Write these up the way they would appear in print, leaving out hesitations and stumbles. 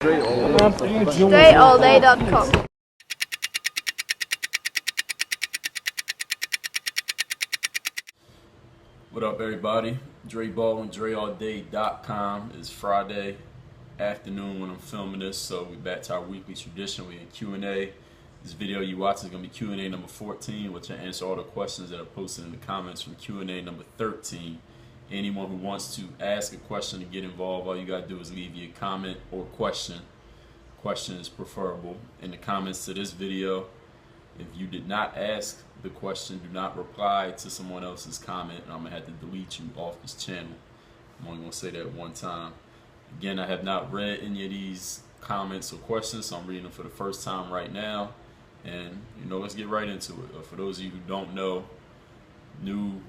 DreAllDay.com. What up, everybody? Dre Baldwin, DreAllDay.com. It's Friday afternoon when I'm filming this, so we're back to our weekly tradition. We're in Q&A. This video you watch is going to be Q&A number 14, which I answer all the questions that are posted in the comments from Q&A number 13. Anyone who wants to ask a question and get involved, all you got to do is leave your comment or question. Question is preferable in the comments to this video. If you did not ask the question, do not reply to someone else's comment, and I'm going to have to delete you off this channel. I'm only going to say that one time. Again, I have not read any of these comments or questions, so I'm reading them for the first time right now. And, let's get right into it. For those of you who don't know, new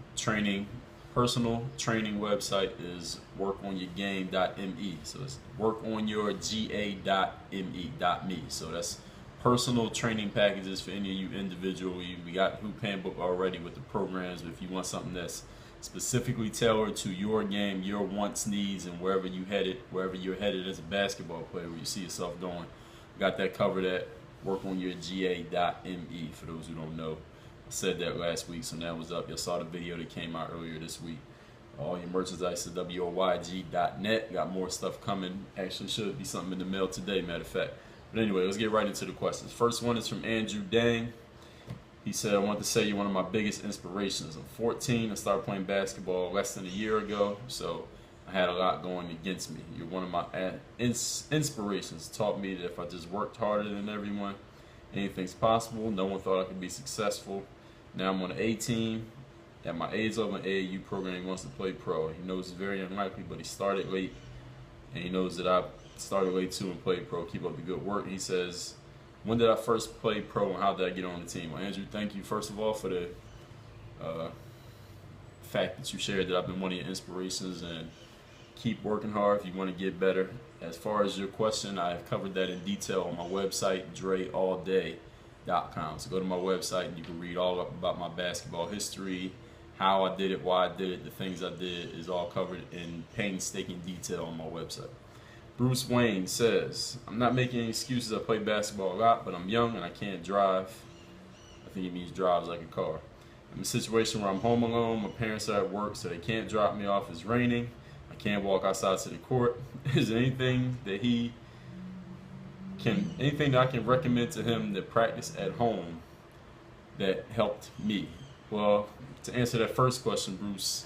personal training website is workonyourgame.me. So it's workonyourga.me. So that's personal training packages for any of you individually. We got Hoop Handbook already with the programs, but if you want something that's specifically tailored to your game, your wants, needs, and wherever you're headed as a basketball player, where you see yourself going, we got that covered at workonyourga.me. For those who don't know, I said that last week, so now it's up. You saw the video that came out earlier this week. All your merchandise at worg.net. Got more stuff coming. Actually, should be something in the mail today, matter of fact. But anyway, let's get right into the questions. First one is from Andrew Dang. He said, I want to say you're one of my biggest inspirations. I'm 14. I started playing basketball less than a year ago, so I had a lot going against me. You're one of my inspirations. Taught me that if I just worked harder than everyone, anything's possible. No one thought I could be successful. Now I'm on the A team. At my age level in AAU program, he wants to play pro. He knows it's very unlikely, but he started late, and he knows that I started late too and played pro. Keep up the good work. He says, when did I first play pro and how did I get on the team? Well, Andrew, thank you first of all for the fact that you shared that I've been one of your inspirations, and keep working hard if you want to get better. As far as your question, I have covered that in detail on my website, DreAllDay.com. So go to my website and you can read all up about my basketball history, how I did it, why I did it, the things I did is all covered in painstaking detail on my website. Bruce Wayne says, I'm not making any excuses. I play basketball a lot, but I'm young and I can't drive. I think he means drives like a car. I'm in a situation where I'm home alone. My parents are at work, so they can't drop me off. It's raining. I can't walk outside to the court. Is there anything that I can recommend to him to practice at home that helped me? Well, to answer that first question, Bruce,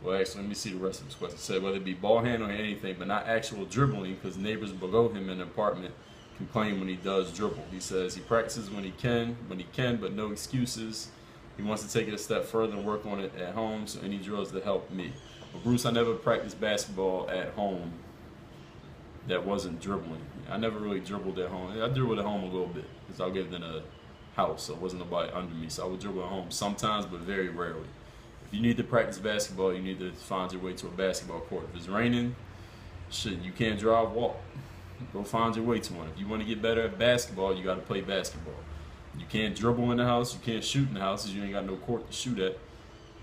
well, actually, let me see the rest of this question. It said whether it be ball handling or anything, but not actual dribbling, because neighbors below him in the apartment complain when he does dribble. He says he practices when he can, but no excuses. He wants to take it a step further and work on it at home, so any drills that help me. But Bruce, I never practiced basketball at home that wasn't dribbling. I never really dribbled at home. I dribbled at home a little bit because I lived in a house, so it wasn't nobody under me. So I would dribble at home sometimes, but very rarely. If you need to practice basketball, you need to find your way to a basketball court. If it's raining, shit, you can't drive, walk. Go find your way to one. If you want to get better at basketball, you got to play basketball. You can't dribble in the house, you can't shoot in the house because you ain't got no court to shoot at.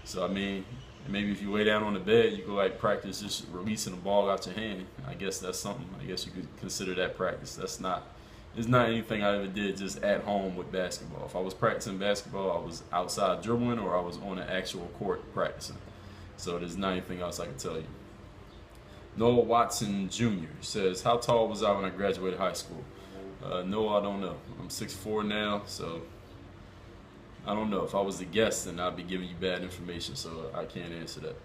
So, I mean, maybe if you lay down on the bed, you go practice just releasing the ball out your hand. I guess that's something. I guess you could consider that practice. It's not anything I ever did just at home with basketball. If I was practicing basketball, I was outside dribbling or I was on an actual court practicing. So there's not anything else I can tell you. Noah Watson Jr. says, how tall was I when I graduated high school? No, I don't know. I'm 6'4" now, so I don't know. If I was the guest, then I'd be giving you bad information, so I can't answer that.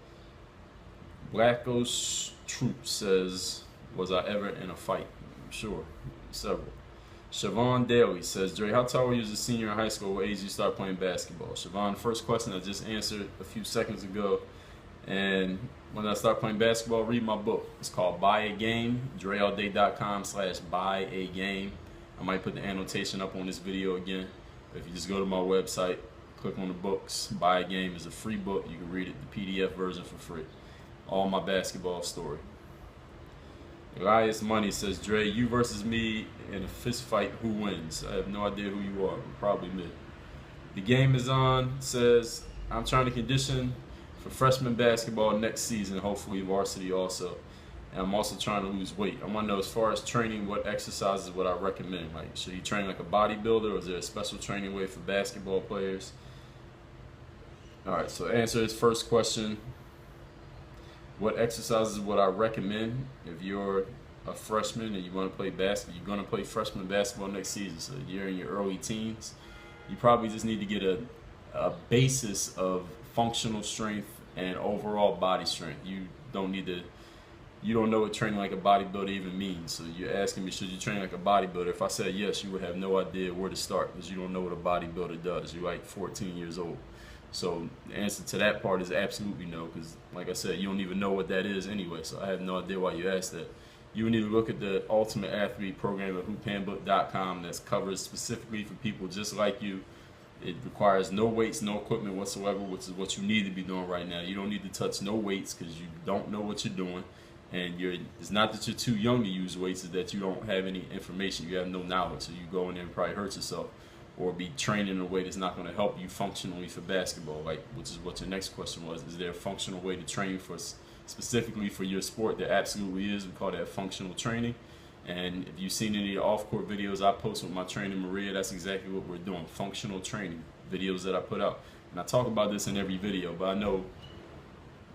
Black Ghost Troop says, was I ever in a fight? Sure, several. Siobhan Daly says, Dre, how tall were you as a senior in high school? What age did you start playing basketball? Siobhan, first question I just answered a few seconds ago. And when I start playing basketball, read my book. It's called Buy a Game, DreAllDay.com/buy a game. I might put the annotation up on this video again. If you just go to my website, click on the books. Buy a Game is a free book. You can read it, the PDF version for free. All my basketball story. Elias Money says, Dre, you versus me in a fist fight, who wins? I have no idea who you are. Probably me. The Game is on says, I'm trying to condition for freshman basketball next season, hopefully varsity also. And I'm also trying to lose weight. I want to know, as far as training, what exercises would I recommend? Like, should he train like a bodybuilder, or is there a special training way for basketball players? All right, so answer his first question. What exercises would I recommend if you're a freshman and you want to play basketball? You're going to play freshman basketball next season, so you're in your early teens. You probably just need to get a basis of functional strength and overall body strength. You don't know what training like a bodybuilder even means. So you're asking me, should you train like a bodybuilder? If I said yes, you would have no idea where to start, because you don't know what a bodybuilder does. You're like 14 years old. So the answer to that part is absolutely no, because like I said, you don't even know what that is anyway. So I have no idea why you asked that. You need to look at the Ultimate Athlete program at hoophandbook.com that's covered specifically for people just like you. It requires no weights, no equipment whatsoever, which is what you need to be doing right now. You don't need to touch no weights because you don't know what you're doing. And it's not that you're too young to use weights, it's that you don't have any information. You have no knowledge, so you go in there and probably hurt yourself, or be trained in a way that's not going to help you functionally for basketball, which is what your next question was. Is there a functional way to train specifically for your sport? There absolutely is. We call that functional training. And if you've seen any of the off-court videos I post with my trainer Maria, that's exactly what we're doing, functional training videos that I put out. And I talk about this in every video, but I know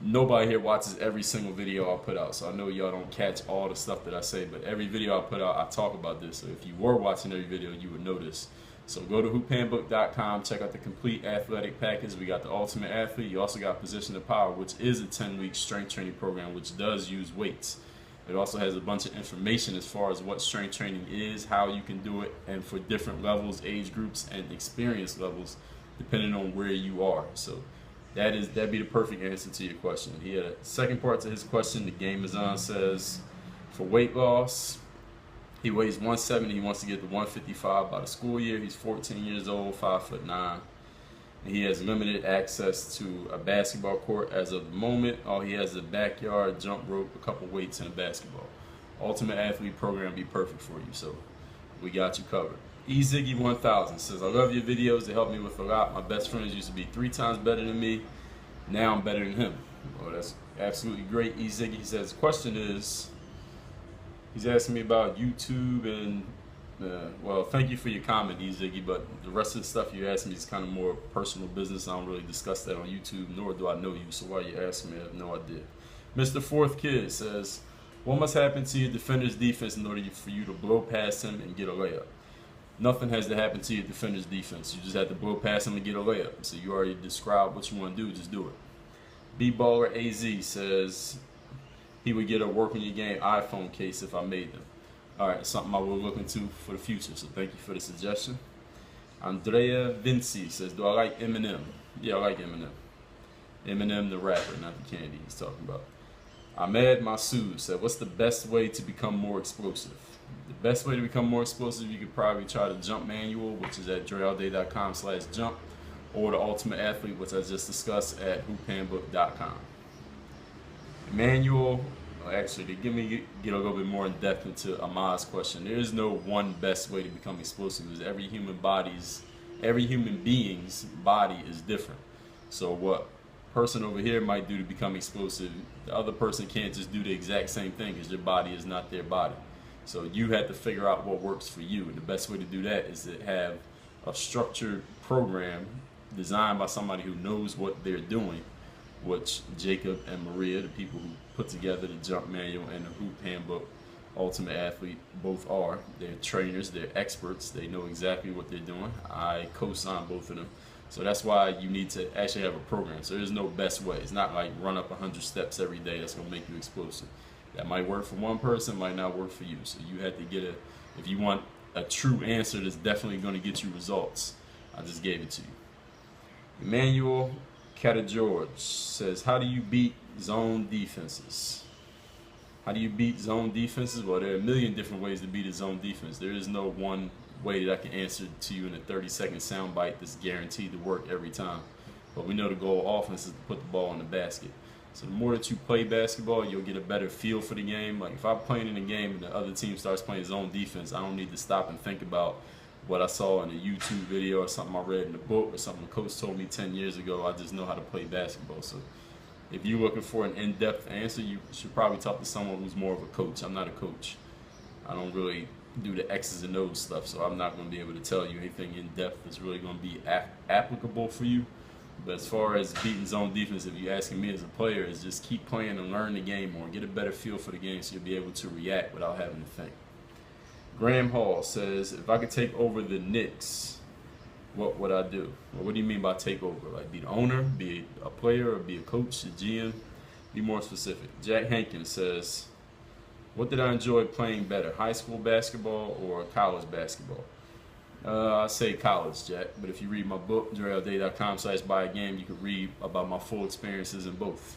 nobody here watches every single video I put out, so I know y'all don't catch all the stuff that I say, but every video I put out, I talk about this. So if you were watching every video, you would know this. So go to hoophandbook.com, check out the complete athletic package. We got the Ultimate Athlete. You also got Position of Power, which is a 10-week strength training program, which does use weights. It also has a bunch of information as far as what strength training is, how you can do it, and for different levels, age groups, and experience levels, depending on where you are. So that'd be the perfect answer to your question. He had a second part to his question. The game is on. Says, for weight loss, he weighs 170. He wants to get to 155 by the school year. He's 14 years old, 5'9". And he has limited access to a basketball court as of the moment. All he has is a backyard, jump rope, a couple weights, and a basketball. Ultimate Athlete program be perfect for you. So we got you covered. eZiggy1000 says, I love your videos. They help me with a lot. My best friends used to be 3 times better than me. Now I'm better than him. Well, that's absolutely great. eZiggy says, the question is, he's asking me about YouTube and, well, thank you for your comment, eZiggy, but the rest of the stuff you're asking me is kind of more personal business. I don't really discuss that on YouTube, nor do I know you, so why you're asking me, I have no idea. Mr. Fourth Kid says, what must happen to your defender's defense in order for you to blow past him and get a layup? Nothing has to happen to your defender's defense. You just have to blow past him and get a layup. So you already described what you want to do, just do it. B-Baller AZ says, he would get a work on your game iPhone case if I made them. All right, something I will look into for the future, so thank you for the suggestion. Andrea Vinci says, do I like Eminem? Yeah, I like Eminem. Eminem the rapper, not the candy he's talking about. Ahmed Masood said, what's the best way to become more explosive? The best way to become more explosive, you could probably try the jump manual, which is at dreallday.com/jump, or the Ultimate Athlete, which I just discussed, at hoophandbook.com. Manual, actually, to get a little bit more in depth into Ahmad's question, there is no one best way to become explosive, because every human being's body is different. So what person over here might do to become explosive, the other person can't just do the exact same thing, because your body is not their body. So you have to figure out what works for you, and the best way to do that is to have a structured program designed by somebody who knows what they're doing, which Jacob and Maria, the people who put together the jump manual and the hoop handbook, Ultimate Athlete, both are. They're trainers, they're experts, they know exactly what they're doing. I co-sign both of them. So that's why you need to actually have a program. So there's no best way. It's not like run up 100 steps every day that's going to make you explosive. That might work for one person, might not work for you. So you have to get if you want a true answer that's definitely going to get you results, I just gave it to you. Emmanuel George says, how do you beat zone defenses? How do you beat zone defenses? Well, there are a million different ways to beat a zone defense. There is no one way that I can answer to you in a 30-second soundbite that's guaranteed to work every time. But we know the goal of offense is to put the ball in the basket. So the more that you play basketball, you'll get a better feel for the game. Like if I'm playing in a game and the other team starts playing zone defense, I don't need to stop and think about what I saw in a YouTube video or something I read in a book or something the coach told me 10 years ago. I just know how to play basketball. So If you're looking for an in-depth answer, you should probably talk to someone who's more of a coach. I'm not a coach. I don't really do the X's and O's stuff, so I'm not going to be able to tell you anything in-depth that's really going to be applicable for you. But as far as beating zone defense, if you're asking me as a player, is just keep playing and learn the game more. Get a better feel for the game so you'll be able to react without having to think. Graham Hall says, if I could take over the Knicks, what would I do? Well, what do you mean by take over? Like be the owner, be a player, or be a coach, a GM? Be more specific. Jack Hankins says, what did I enjoy playing better, high school basketball or college basketball? I say college, Jack, but if you read my book, DreAllDay.com/buy a game, you can read about my full experiences in both.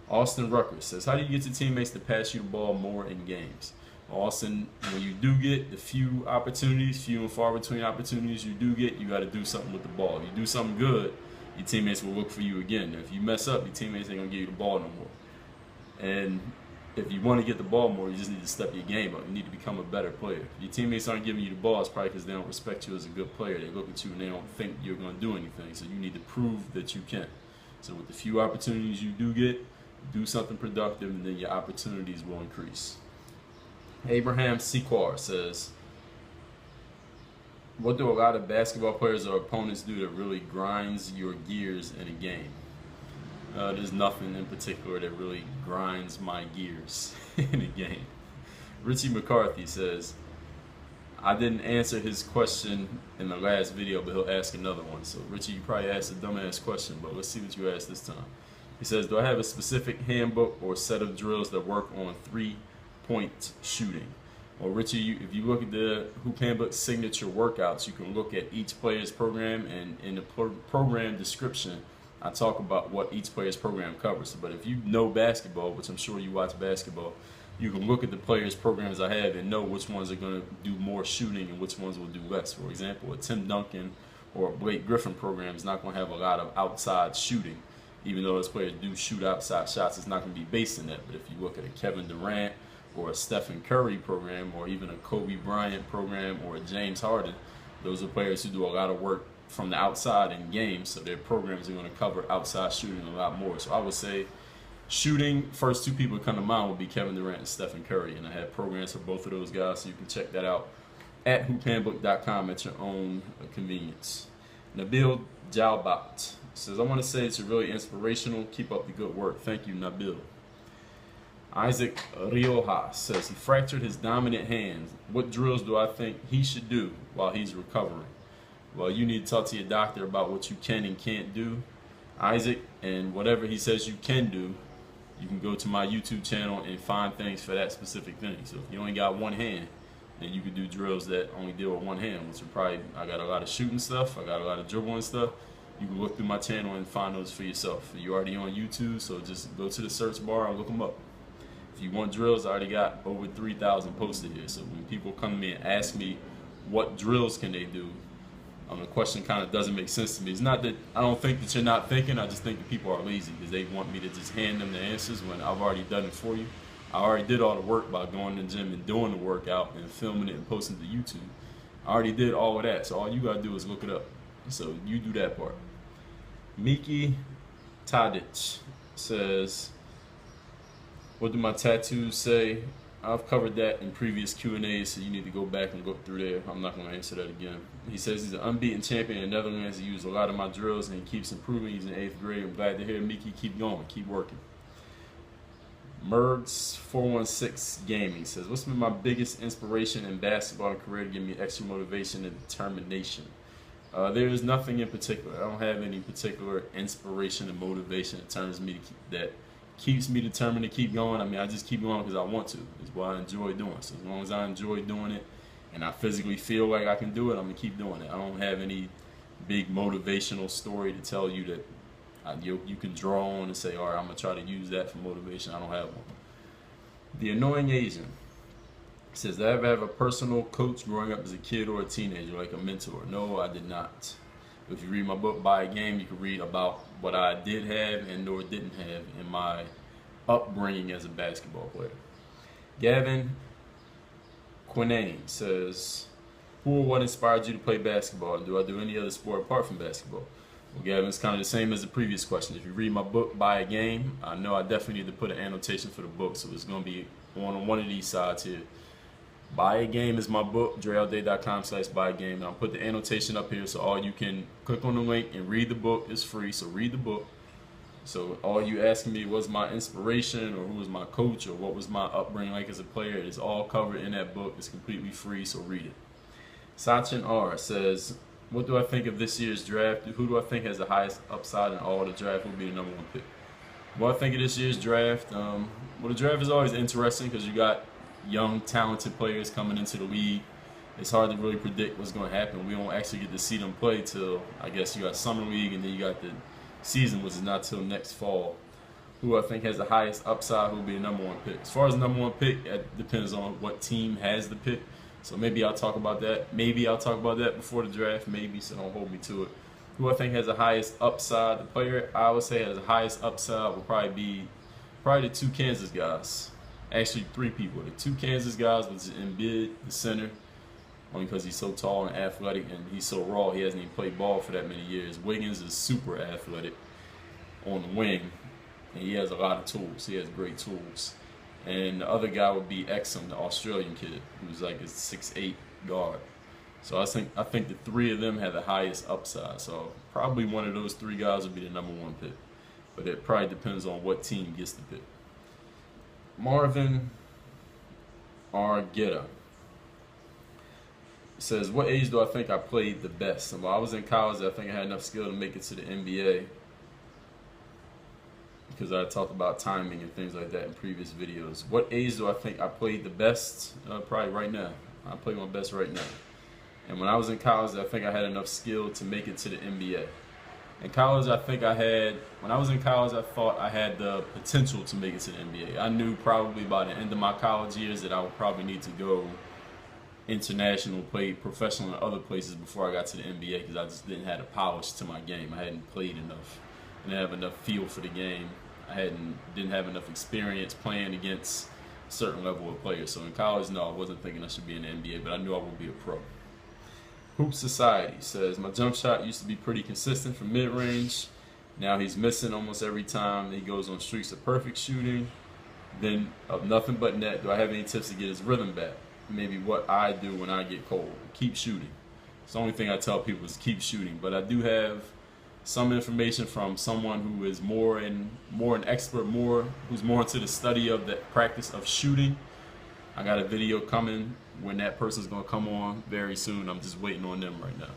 Austin Rucker says, how do you get your teammates to pass you the ball more in games? Austin, when you do get the few opportunities, few and far between opportunities you do get, you got to do something with the ball. If you do something good, your teammates will look for you again. If you mess up, your teammates ain't going to give you the ball no more. And if you want to get the ball more, you just need to step your game up. You need to become a better player. If your teammates aren't giving you the ball, it's probably because they don't respect you as a good player. They look at you and they don't think you're going to do anything. So you need to prove that you can. So with the few opportunities you do get, do something productive, and then your opportunities will increase. Abraham Sequar says, what do a lot of basketball players or opponents do that really grinds your gears in a game? There's nothing in particular that really grinds my gears in a game. Richie McCarthy says, I didn't answer his question in the last video, but he'll ask another one. So Richie, you probably asked a dumbass question, but let's see what you asked this time. He says, do I have a specific handbook or set of drills that work on 3-point shooting? Well, Richie, if you look at the Hoop Handbook signature workouts, you can look at each player's program, and in the program description, I talk about what each player's program covers. But if you know basketball, which I'm sure you watch basketball, you can look at the players' programs I have and know which ones are going to do more shooting and which ones will do less. For example, a Tim Duncan or a Blake Griffin program is not going to have a lot of outside shooting. Even though those players do shoot outside shots, it's not going to be based in that. But if you look at a Kevin Durant or a Stephen Curry program or even a Kobe Bryant program or a James Harden, those are players who do a lot of work from the outside in games, so their programs are going to cover outside shooting a lot more. So I would say shooting, first two people that come to mind would be Kevin Durant and Stephen Curry, and I have programs for both of those guys, so you can check that out at hoophandbook.com at your own convenience. Nabil Jalbat says, I want to say it's really inspirational. Keep up the good work. Thank you, Nabil. Isaac Rioja says, he fractured his dominant hand. What drills do I think he should do while he's recovering? Well, you need to talk to your doctor about what you can and can't do, Isaac, and whatever he says you can do, you can go to my YouTube channel and find things for that specific thing. So if you only got one hand, then you can do drills that only deal with one hand, which are probably, I got a lot of shooting stuff, I got a lot of dribbling stuff. You can look through my channel and find those for yourself. You're already on YouTube, so just go to the search bar and look them up. If you want drills, I already got over 3,000 posted here. So when people come to me and ask me what drills can they do, the question kind of doesn't make sense to me. It's not that I don't think that you're not thinking, I just think that people are lazy because they want me to just hand them the answers when I've already done it for you. I already did all the work by going to the gym and doing the workout and filming it and posting it to YouTube. I already did all of that, so all you gotta do is look it up. So you do that part. Miki Tadic says, what do my tattoos say? I've covered that in previous Q&As, so you need to go back and look through there. I'm not going to answer that again. He says he's an unbeaten champion in the Netherlands. He used a lot of my drills, and he keeps improving. He's in 8th grade. I'm glad to hear Mickey. Keep going. Keep working. Mergs416 Gaming says, what's been my biggest inspiration in basketball and career to give me extra motivation and determination? There is nothing in particular. I don't have any particular inspiration and motivation that turns me that keeps me determined to keep going. I mean, I just keep going because I want to. It's what I enjoy doing. So as long as I enjoy doing it and I physically feel like I can do it, I'm going to keep doing it. I don't have any big motivational story to tell you that you can draw on and say, all right, I'm going to try to use that for motivation. I don't have one. The Annoying Asian says, did I ever have a personal coach growing up as a kid or a teenager, like a mentor? No, I did not. If you read my book, Buy a Game, you can read about what I did have and nor didn't have in my upbringing as a basketball player. Gavin Quinane says, who or what inspired you to play basketball, and do I do any other sport apart from basketball? Well, Gavin, it's kind of the same as the previous question. If you read my book, Buy a Game, I know I definitely need to put an annotation for the book, so it's going to be on one of these sides here. Buy a Game is my book, dreallday.com/buy a game, and I'll put the annotation up here so all you can click on the link and read the book. It's free, so read the book. So all you asking me was my inspiration or who was my coach or what was my upbringing like as a player, it's all covered in that book. It's completely free, so read it. Sachin R says, what do I think of this year's draft? Who do I think has the highest upside in all the draft? Who will be the #1 pick? What I think of this year's draft? Well, the draft is always interesting because you got young, talented players coming into the league. It's hard to really predict what's going to happen. We don't actually get to see them play till, I guess, you got summer league and then you got the season, which is not till next fall. Who I think has the highest upside, who will be the #1 pick. As far as the #1 pick, it depends on what team has the pick. So maybe I'll talk about that. Maybe I'll talk about that before the draft. Maybe, so don't hold me to it. Who I think has the highest upside, the player I would say has the highest upside will probably be the 2 Kansas guys. Actually, 3 people. The 2 Kansas guys was Embiid, the center, only because he's so tall and athletic and he's so raw. He hasn't even played ball for that many years. Wiggins is super athletic on the wing, and he has a lot of tools. He has great tools. And the other guy would be Exum, the Australian kid, who's like a 6'8" guard. So I think the 3 of them have the highest upside. So probably one of those 3 guys would be the #1 pick. But it probably depends on what team gets the pick. Marvin Argetta says, what age do I think I played the best? Well, I was in college. I think I had enough skill to make it to the NBA because I talked about timing and things like that in previous videos. What age do I think I played the best? Probably right now. I play my best right now. And when I was in college, I think I had enough skill to make it to the NBA. In college, when I was in college, I thought I had the potential to make it to the NBA. I knew probably by the end of my college years that I would probably need to go international, play professional in other places before I got to the NBA because I just didn't have the polish to my game. I hadn't played enough. I didn't have enough feel for the game. I didn't have enough experience playing against a certain level of players. So in college, no, I wasn't thinking I should be in the NBA, but I knew I would be a pro. Hoop Society says, my jump shot used to be pretty consistent from mid-range. Now he's missing almost every time. He goes on streaks of perfect shooting, then of nothing but net. Do I have any tips to get his rhythm back? Maybe what I do when I get cold. Keep shooting. It's the only thing I tell people is keep shooting. But I do have some information from someone who is more an expert, who's more into the study of the practice of shooting. I got a video coming when that person's going to come on very soon. I'm just waiting on them right now.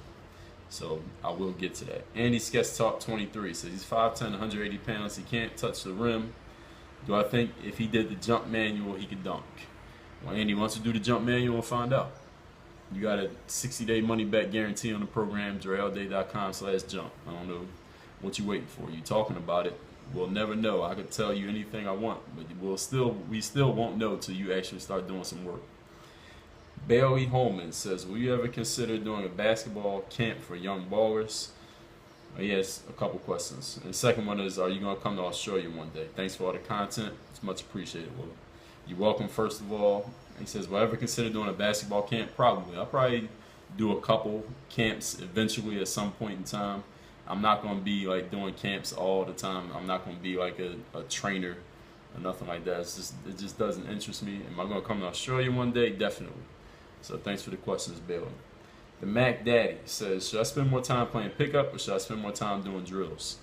So I will get to that. Andy Sketch Talk 23 says he's 5'10", 180 pounds. He can't touch the rim. Do I think if he did the jump manual, he could dunk? Well, Andy wants to do the jump manual and find out. You got a 60-day money-back guarantee on the program, dreallday.com/jump. I don't know what you waiting for. You talking about it. We'll never know. I could tell you anything I want, but we still won't know till you actually start doing some work. Bailey Holman says, will you ever consider doing a basketball camp for young ballers? He has a couple questions. And the second one is, are you going to come to Australia one day? Thanks for all the content. It's much appreciated. Well, you're welcome, first of all. He says, will I ever consider doing a basketball camp? Probably. I'll probably do a couple camps eventually at some point in time. I'm not going to be like doing camps all the time. I'm not going to be like a trainer or nothing like that. It just doesn't interest me. Am I going to come to Australia one day? Definitely. So thanks for the questions, Bailey. The Mac Daddy says, should I spend more time playing pickup or should I spend more time doing drills?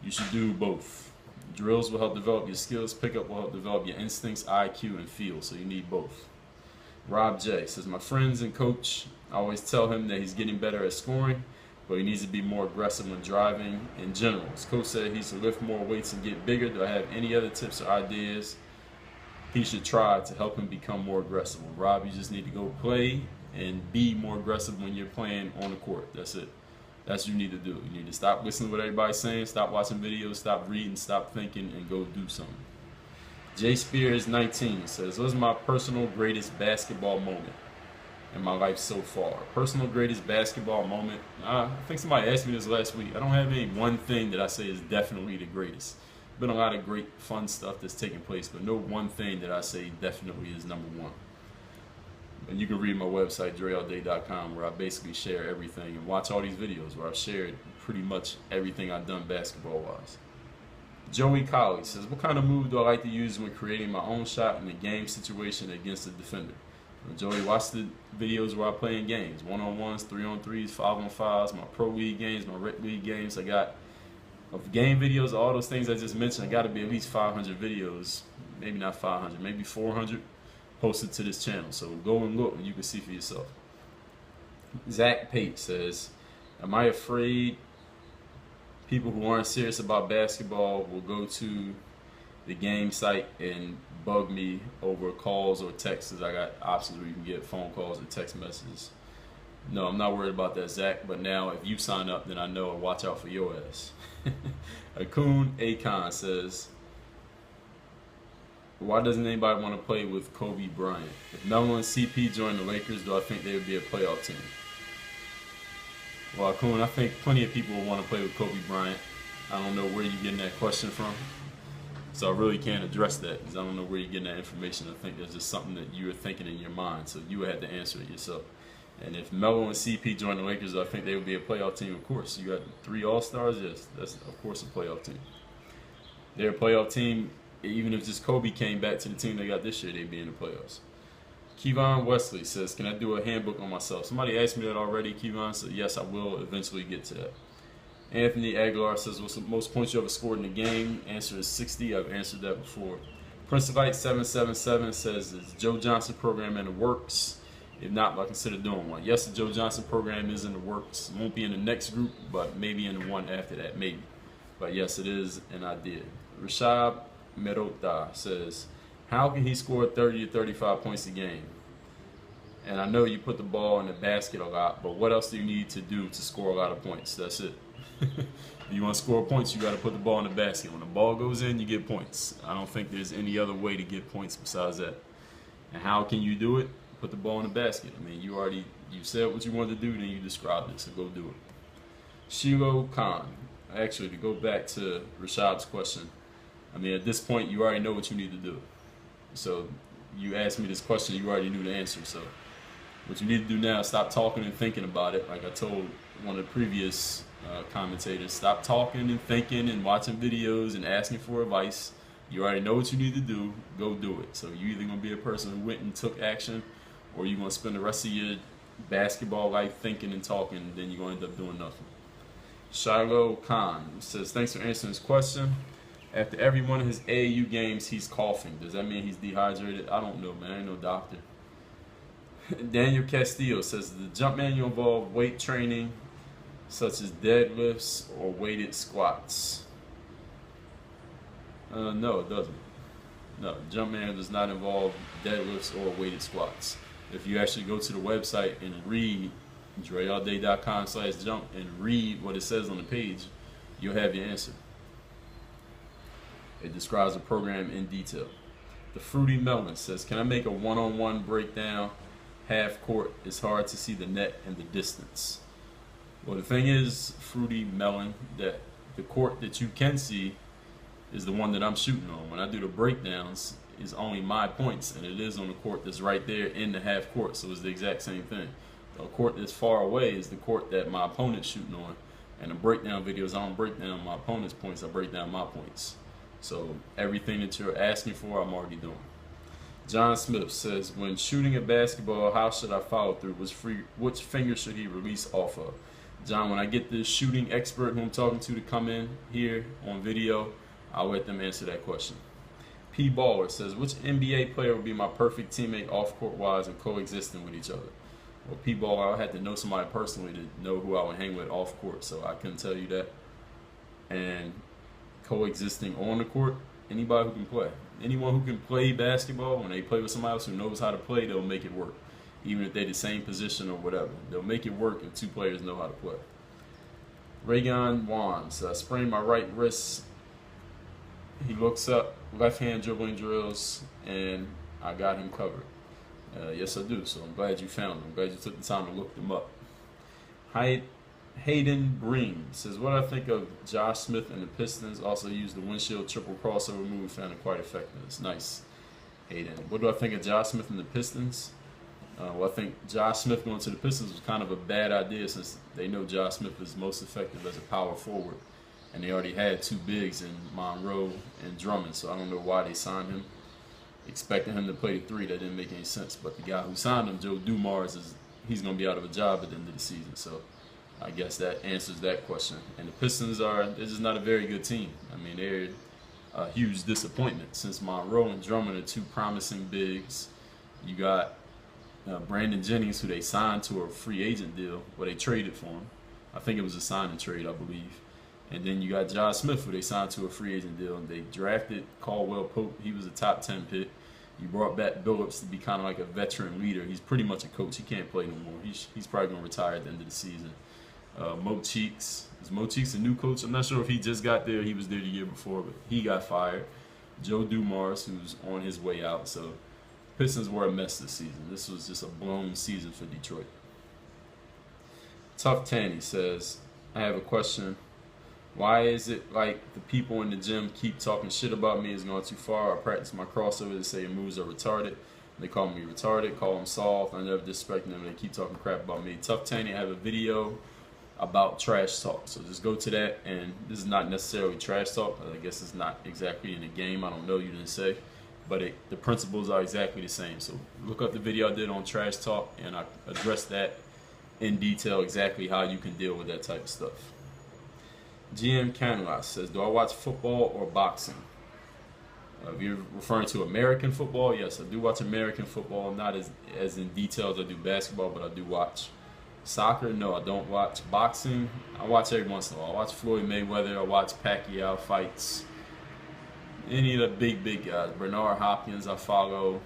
You should do both. Drills will help develop your skills. Pickup will help develop your instincts, IQ, and feel. So you need both. Rob J says, my friends and coach, I always tell him that he's getting better at scoring, but he needs to be more aggressive when driving in general. His coach said he should lift more weights and get bigger. Do I have any other tips or ideas he should try to help him become more aggressive? Well, Rob, you just need to go play and be more aggressive when you're playing on the court. That's it. That's what you need to do. You need to stop listening to what everybody's saying, stop watching videos, stop reading, stop thinking, and go do something. Jay Spears 19 says, what is my personal greatest basketball moment in my life so far? Personal greatest basketball moment? I think somebody asked me this last week. I don't have any one thing that I say is definitely the greatest. Been a lot of great fun stuff that's taking place, but no one thing that I say definitely is #1. And you can read my website, dreallday.com, where I basically share everything and watch all these videos where I've shared pretty much everything I've done basketball-wise. Joey Colley says, what kind of move do I like to use when creating my own shot in a game situation against a defender? Well, Joey, watch the videos where I play in games. 1-on-1s, 3-on-3s, 5-on-5s, my pro league games, my rec league games. I got of game videos, all those things I just mentioned. I got to be at least 500 videos, maybe not 500, maybe 400 posted to this channel. So go and look and you can see for yourself. Zach Pate says, am I afraid people who aren't serious about basketball will go to the game site and bug me over calls or texts? I got options where you can get phone calls or text messages. No, I'm not worried about that, Zach, but now if you sign up, then I know, watch out for your ass. Akun Akon says, why doesn't anybody want to play with Kobe Bryant? If Melo and CP join the Lakers, do I think they would be a playoff team? Well, Akun, I think plenty of people will want to play with Kobe Bryant. I don't know where you're getting that question from, so I really can't address that because I don't know where you're getting that information. I think that's just something that you were thinking in your mind, so you would have to answer it yourself. And if Melo and CP join the Lakers, I think they would be a playoff team, of course. You got 3 All-Stars, yes, that's of course a playoff team. They're a playoff team, even if just Kobe came back to the team they got this year, they'd be in the playoffs. Kevon Wesley says, can I do a handbook on myself? Somebody asked me that already, Kevon, so yes, I will eventually get to that. Anthony Aguilar says, what's the most points you ever scored in a game? Answer is 60. I've answered that before. Principite 777 says, is Joe Johnson program in the works? If not, I consider doing one. Yes, the Joe Johnson program is in the works. It won't be in the next group, but maybe in the one after that, maybe. But yes, it is an idea. Rashad Medota says, how can he score 30 to 35 points a game? And I know you put the ball in the basket a lot, but what else do you need to do to score a lot of points? That's it. If you want to score points, you got to put the ball in the basket. When the ball goes in, you get points. I don't think there's any other way to get points besides that. And how can you do it? Put the ball in the basket. I mean, you said what you wanted to do, then you described it, so go do it. Shiloh Khan. Actually, to go back to Rashad's question, I mean, at this point, you already know what you need to do. So you asked me this question, you already knew the answer. So what you need to do now is stop talking and thinking about it. Like I told one of the previous commentators, stop talking and thinking and watching videos and asking for advice. You already know what you need to do. Go do it. So you're either going to be a person who went and took action, or you're going to spend the rest of your basketball life thinking and talking, and then you're going to end up doing nothing. Shiloh Khan says, thanks for answering this question. After every one of his AAU games, he's coughing. Does that mean he's dehydrated? I don't know, man. I ain't no doctor. Daniel Castillo says, does the jump manual involve weight training, such as deadlifts or weighted squats? No, it doesn't. No, jump manual does not involve deadlifts or weighted squats. If you actually go to the website and read dreallday.com/jump and read what it says on the page, you'll have your answer. It describes the program in detail. The Fruity Melon says, can I make a one-on-one breakdown? Half court, it's hard to see the net and the distance. Well, the thing is, Fruity Melon, that the court that you can see is the one that I'm shooting on. When I do the breakdowns, it's only my points, and it is on the court that's right there in the half court, so it's the exact same thing. The court that's far away is the court that my opponent's shooting on, and the breakdown videos, I don't break down my opponent's points, I break down my points. So everything that you're asking for, I'm already doing. John Smith says, when shooting a basketball, how should I follow through? Which finger should he release off of? John, when I get this shooting expert who I'm talking to come in here on video, I'll let them answer that question. P. Baller says, which NBA player would be my perfect teammate off-court wise and coexisting with each other? Well, P. Baller, I had to know somebody personally to know who I would hang with off-court, so I couldn't tell you that. And coexisting on the court, anybody who can play. Anyone who can play basketball, when they play with somebody else who knows how to play, they'll make it work. Even if they're the same position or whatever. They'll make it work if two players know how to play. Raygon Wands, I sprained my right wrist. He looks up, left hand dribbling drills, and I got him covered. Yes, I do, so I'm glad you found them. I'm glad you took the time to look them up. Hayden Breen says, what I think of Josh Smith and the Pistons, also used the windshield triple crossover move, found it quite effective. It's nice, Hayden. What do I think of Josh Smith and the Pistons? Well, I think Josh Smith going to the Pistons was kind of a bad idea since they know Josh Smith is most effective as a power forward. And they already had two bigs in Monroe and Drummond, so I don't know why they signed him. Expecting him to play the three, that didn't make any sense. But the guy who signed him, Joe Dumars, he's going to be out of a job at the end of the season. So I guess that answers that question. And the Pistons they're just not a very good team. I mean, they're a huge disappointment since Monroe and Drummond are two promising bigs. You got Brandon Jennings, who they signed to a free agent deal, where they traded for him. I think it was a sign and trade, I believe. And then you got Josh Smith, who they signed to a free agent deal. And they drafted Caldwell Pope. He was a top 10 pick. You brought back Billups to be kind of like a veteran leader. He's pretty much a coach. He can't play no more. He's probably going to retire at the end of the season. Mo Cheeks. Is Mo Cheeks a new coach? I'm not sure if he just got there. He was there the year before, but he got fired. Joe Dumars, who's on his way out. So Pistons were a mess this season. This was just a blown season for Detroit. Tough Tanny says, I have a question. Why is it like the people in the gym keep talking shit about me? It's going too far. I practice my crossover. They say moves are retarded. They call me retarded, call them soft. I never disrespect them. They keep talking crap about me. Tough Tanny, I have a video about trash talk. So just go to that. And this is not necessarily trash talk. I guess it's not exactly in the game. I don't know. You didn't say. But the principles are exactly the same. So look up the video I did on trash talk. And I addressed that in detail, exactly how you can deal with that type of stuff. GM Canlas says, do I watch football or boxing? If you're referring to American football, yes, I do watch American football. Not as in detail as I do basketball, but I do watch soccer. No, I don't watch boxing. I watch every once in a while. I watch Floyd Mayweather. I watch Pacquiao fights. Any of the big guys. Bernard Hopkins, I follow.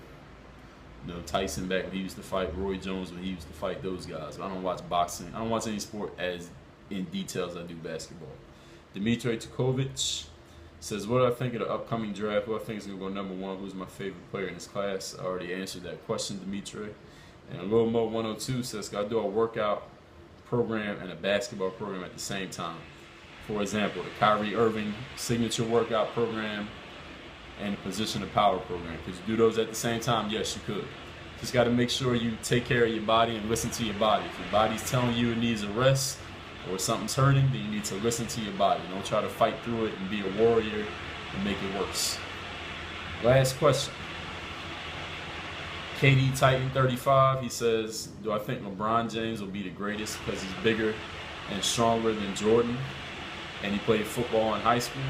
You know, Tyson back when he used to fight. Roy Jones when he used to fight those guys. But I don't watch boxing. I don't watch any sport as in detail as I do basketball. Dmitry Tukovic says, what do I think of the upcoming draft? Who I think is going to go number one? Who's my favorite player in this class? I already answered that question, Dmitry. And Lil Mo 102 says, got to do a workout program and a basketball program at the same time. For example, the Kyrie Irving signature workout program and the position of power program. Could you do those at the same time? Yes, you could. Just got to make sure you take care of your body and listen to your body. If your body's telling you it needs a rest, or something's hurting, then you need to listen to your body. Don't try to fight through it and be a warrior and make it worse. Last question. KD Titan 35, he says, do I think LeBron James will be the greatest because he's bigger and stronger than Jordan and he played football in high school?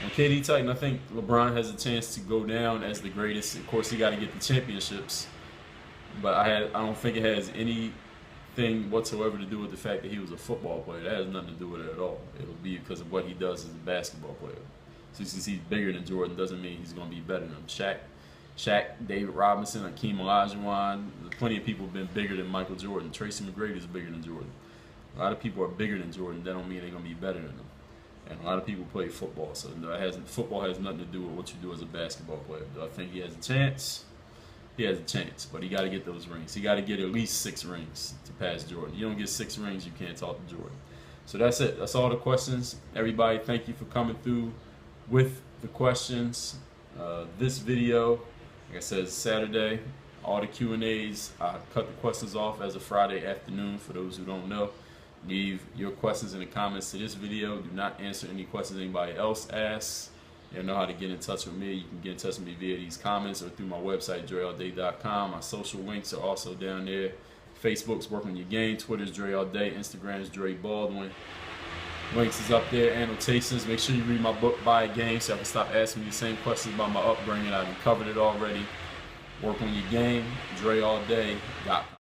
And KD Titan, I think LeBron has a chance to go down as the greatest. Of course, he got to get the championships, but I don't think it has anything whatsoever to do with the fact that he was a football player. That has nothing to do with it at all. It'll be because of what he does as a basketball player. So since he's bigger than Jordan doesn't mean he's going to be better than him. Shaq, David Robinson, Hakeem Olajuwon, plenty of people have been bigger than Michael Jordan. Tracy McGrady is bigger than Jordan. A lot of people are bigger than Jordan. That don't mean they're going to be better than him. And a lot of people play football, so football has nothing to do with what you do as a basketball player. Do I think he has a chance? He has a chance, but he got to get those rings. He got to get at least 6 rings to pass Jordan. You don't get 6 rings, you can't talk to Jordan. So that's it. That's all the questions. Everybody, thank you for coming through with the questions. This video, like I said, is Saturday. All the Q&As, I cut the questions off as a Friday afternoon. For those who don't know, leave your questions in the comments to this video. Do not answer any questions anybody else asks. You know how to get in touch with me. You can get in touch with me via these comments or through my website, DreAllDay.com. My social links are also down there. Facebook's Working Your Game. Twitter's Dre All Day. Instagram's Dre Baldwin. Links is up there. Annotations. Make sure you read my book, Buy a Game, so I can stop asking me the same questions about my upbringing. I've covered it already. Work on your game. DreAllDay.com.